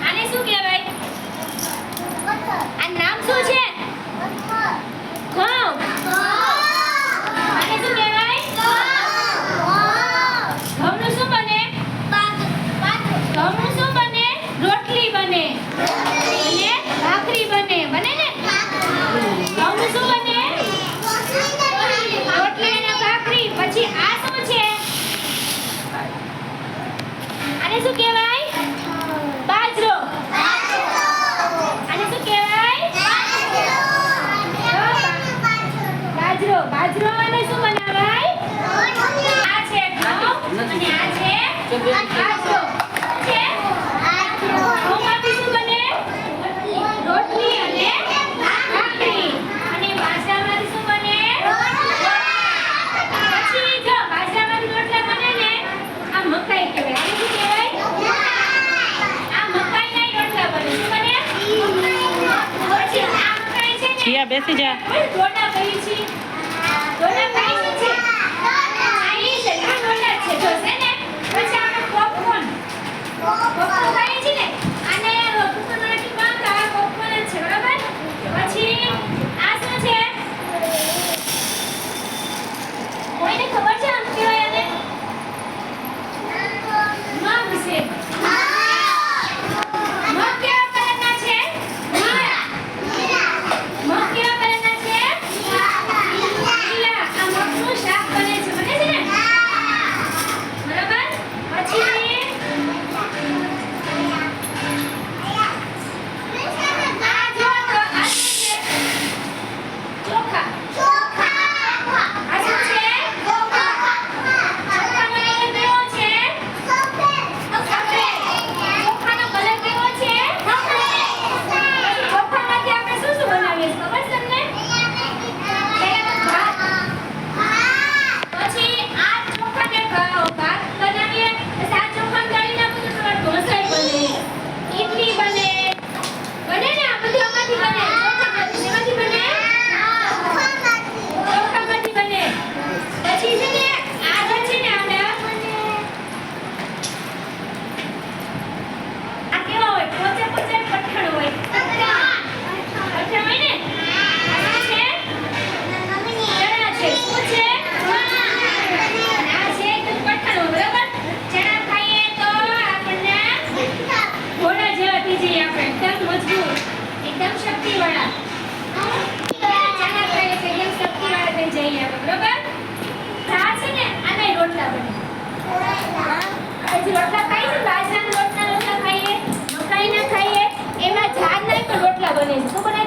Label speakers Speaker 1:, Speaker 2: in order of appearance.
Speaker 1: આને શું કહેવાય? આ નામ શું છે? ઘઉં. આને શું કહેવાય? ઘઉંનું શું બને? ઘઉંનું શું બને? રોટલી બને અને ભાખરી બને. બને ને? ઘઉંનું શું બને? રોટલી અને ભાખરી. પછી આ શું છે? આને શું કહેવાય? બાજરો. આને શું કહેવાય? બાજરો. બાજરો અને શું બનાવાય? આ છે ઘઉં અને આ છે બાજરો. છે ઘઉંમાંથી શું બને? રોટલી અને ભાખરી. અને બાજરામાંથી શું બને? પછી જો બાજરામાંથી રોટલા બને ને આ મકાઈ કહેવાય. આને શું કહેવાય? આ મકાઈના રોટલા બને. શું બને? પછી આ મકાઈ છે ને
Speaker 2: જીયા બેસી જા.
Speaker 1: ડોડા કહી છે. ડોડા કહી છે. આ ઈ છે. આ ડોડા છે. જો છે ને. પછી આપણે પોપકોર્ન. પોપકોર્ન ખાઈએ છીએ ને. આને કુકરમાંથી બાંધતા આ પોપકોર્ન જ છે. બરાબર? પછી આ શું છે? કોઈને ખબર છે આમ કહેવાય આને? મગ છે. મગ કેવા કલરના છે? મગ કેવા કલરના છે? લીલા. આ મગનું શાક બને છે. બને છે ને? બરાબર? પછી આ જો તો આ શું છે? ચોખા. આ શું છે? ચોખાનો કલર કેવો છે? સફેદ. ચોખાનો કલર કેવો છે? ચોખામાંથી આપણે શું શું બનાવીએ છીએ? ખબર છે તમને? ભાત. પછી આ ચોખાને ભાત બનાવીએ. પછી આ ચોખાને ગાળી નાખો તો તમારે ઢોસા બને, ઇડલી બને. બને ને? આ બધું આમાંથી બને. ચોખામાંથી. શેમાંથી બને? ચોખામાંથી બને. પછી છે ને આ જે છે ને આ કેવા હોય? પોચે પોચે કઠણ હોય. કઠણ હોય ને? આ શું છે? ચણા છે. શું છે? આ છે એકદમ કઠણ હોય. બરાબર? ચણા ખાઈએ તો આપણને ઘોડા જેવા થઈ જઈએ આપણે. એકદમ મજબૂત, એકદમ શક્તિવાળા. ચણા ખાઈએ તો એકદમ શક્તિવાળા થઈ જઈએ આપણે. બરાબર? આ છે ને આના રોટલા બને. આપણે જે રોટલા ખાઈએ ને બાજરાના રોટલા ખાઈએ, મકાઈના ખાઈએ, એમાં ઝાડ નહીં પણ રોટલા બને છે. શું બને